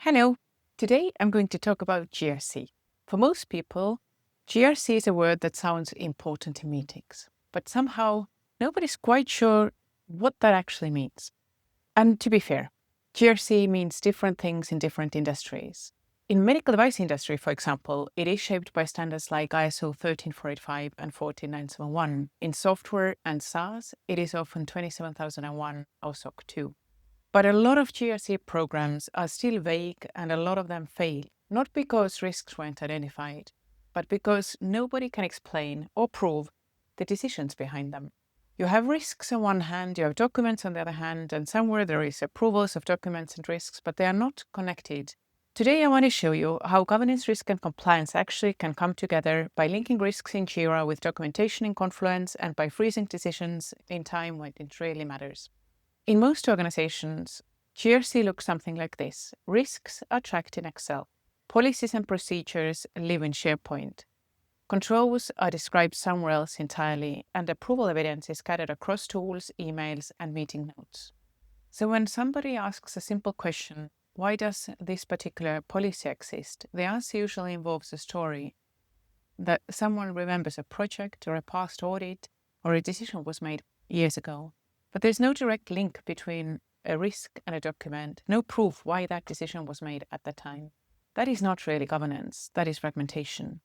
Hello. Today I'm going to talk about GRC. For most people, GRC is a word that sounds important in meetings, but somehow nobody's quite sure what that actually means. And to be fair, GRC means different things in different industries. In medical device industry, for example, it is shaped by standards like ISO 13485 and 14971. In software and SaaS, it is often 27001 or SOC 2. But a lot of GRC programs are still vague and a lot of them fail, not because risks weren't identified, but because nobody can explain or prove the decisions behind them. You have risks on one hand, you have documents on the other hand, and somewhere there is approvals of documents and risks, but they are not connected. Today I want to show you how governance, risk, and compliance actually can come together by linking risks in Jira with documentation in Confluence and by freezing decisions in time when it really matters. In most organizations, GRC looks something like this. Risks are tracked in Excel. Policies and procedures live in SharePoint. Controls are described somewhere else entirely, and approval evidence is scattered across tools, emails, and meeting notes. So when somebody asks a simple question, why does this particular policy exist? The answer usually involves a story that someone remembers a project or a past audit or a decision was made years ago. But there's no direct link between a risk and a document, no proof why that decision was made at the time. That is not really governance, that is fragmentation.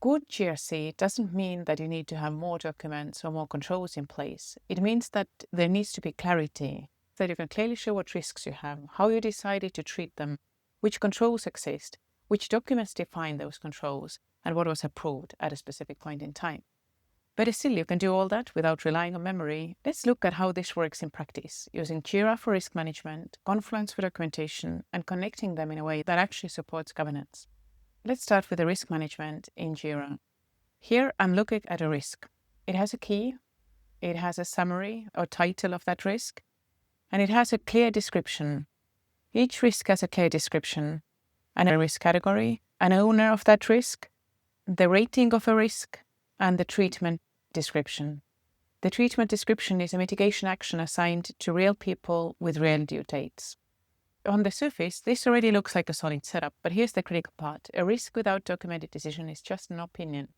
Good GRC doesn't mean that you need to have more documents or more controls in place. It means that there needs to be clarity, that you can clearly show what risks you have, how you decided to treat them, which controls exist, which documents define those controls, and what was approved at a specific point in time. But still, you can do all that without relying on memory. Let's look at how this works in practice, using Jira for risk management, Confluence for documentation, and connecting them in a way that actually supports governance. Let's start with the risk management in Jira. Here, I'm looking at a risk. It has a key, it has a summary or title of that risk, and it has a clear description. Each risk has a clear description, and a risk category, an owner of that risk, the rating of a risk, and the treatment description. The treatment description is a mitigation action assigned to real people with real due dates. On the surface, this already looks like a solid setup, but here's the critical part. A risk without documented decision is just an opinion.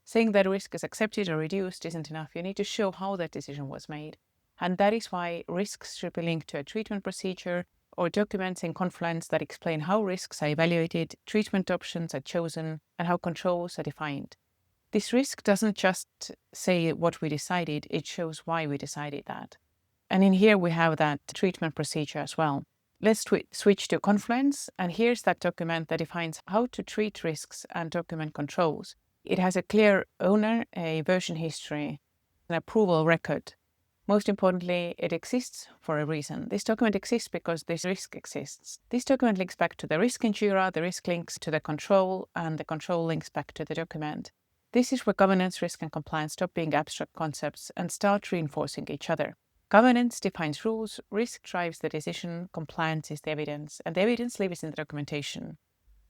Saying that a risk is accepted or reduced isn't enough. You need to show how that decision was made. And that is why risks should be linked to a treatment procedure or documents in Confluence that explain how risks are evaluated, treatment options are chosen, and how controls are defined. This risk doesn't just say what we decided, it shows why we decided that. And in here we have that treatment procedure as well. Let's switch to Confluence, and here's that document that defines how to treat risks and document controls. It has a clear owner, a version history, an approval record. Most importantly, it exists for a reason. This document exists because this risk exists. This document links back to the risk in Jira, the risk links to the control, and the control links back to the document. This is where governance, risk, and compliance stop being abstract concepts and start reinforcing each other. Governance defines rules, risk drives the decision, compliance is the evidence, and the evidence lives in the documentation.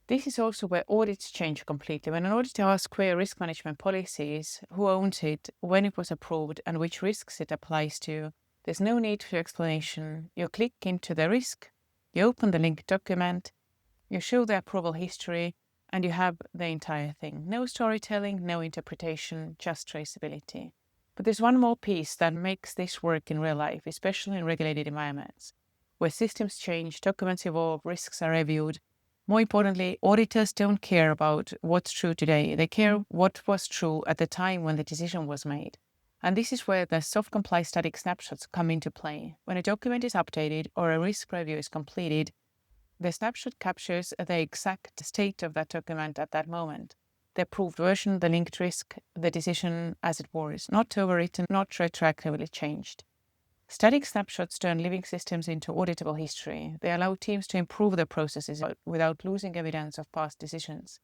This is also where audits change completely. When an auditor asks where risk management policy is, who owns it, when it was approved, and which risks it applies to, there's no need for explanation. You click into the risk, you open the linked document, you show the approval history, and you have the entire thing. No storytelling, no interpretation, just traceability. But there's one more piece that makes this work in real life, especially in regulated environments, where systems change, documents evolve, risks are reviewed. More importantly, auditors don't care about what's true today. They care what was true at the time when the decision was made. And this is where the SoftComply static snapshots come into play. When a document is updated or a risk review is completed, the snapshot captures the exact state of that document at that moment. The approved version, the linked risk, the decision as it was, not overwritten, not retroactively changed. Static snapshots turn living systems into auditable history. They allow teams to improve their processes without losing evidence of past decisions.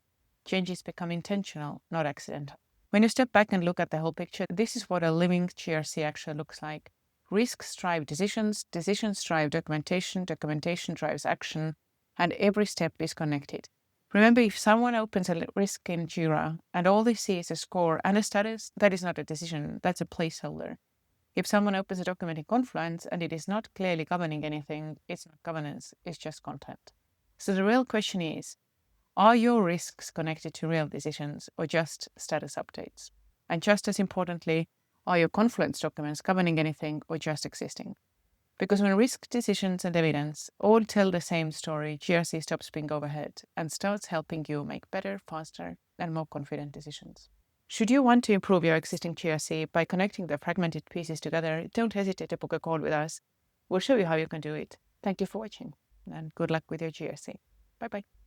Changes become intentional, not accidental. When you step back and look at the whole picture, this is what a living GRC actually looks like. Risks drive decisions, decisions drive documentation, documentation drives action, and every step is connected. Remember, if someone opens a risk in Jira and all they see is a score and a status, that is not a decision, that's a placeholder. If someone opens a document in Confluence and it is not clearly governing anything, it's not governance, it's just content. So the real question is, are your risks connected to real decisions or just status updates? And just as importantly, are your Confluence documents governing anything or just existing? Because when risk, decisions, and evidence all tell the same story, GRC stops being overhead and starts helping you make better, faster, and more confident decisions. Should you want to improve your existing GRC by connecting the fragmented pieces together, don't hesitate to book a call with us. We'll show you how you can do it. Thank you for watching, and good luck with your GRC. Bye-bye.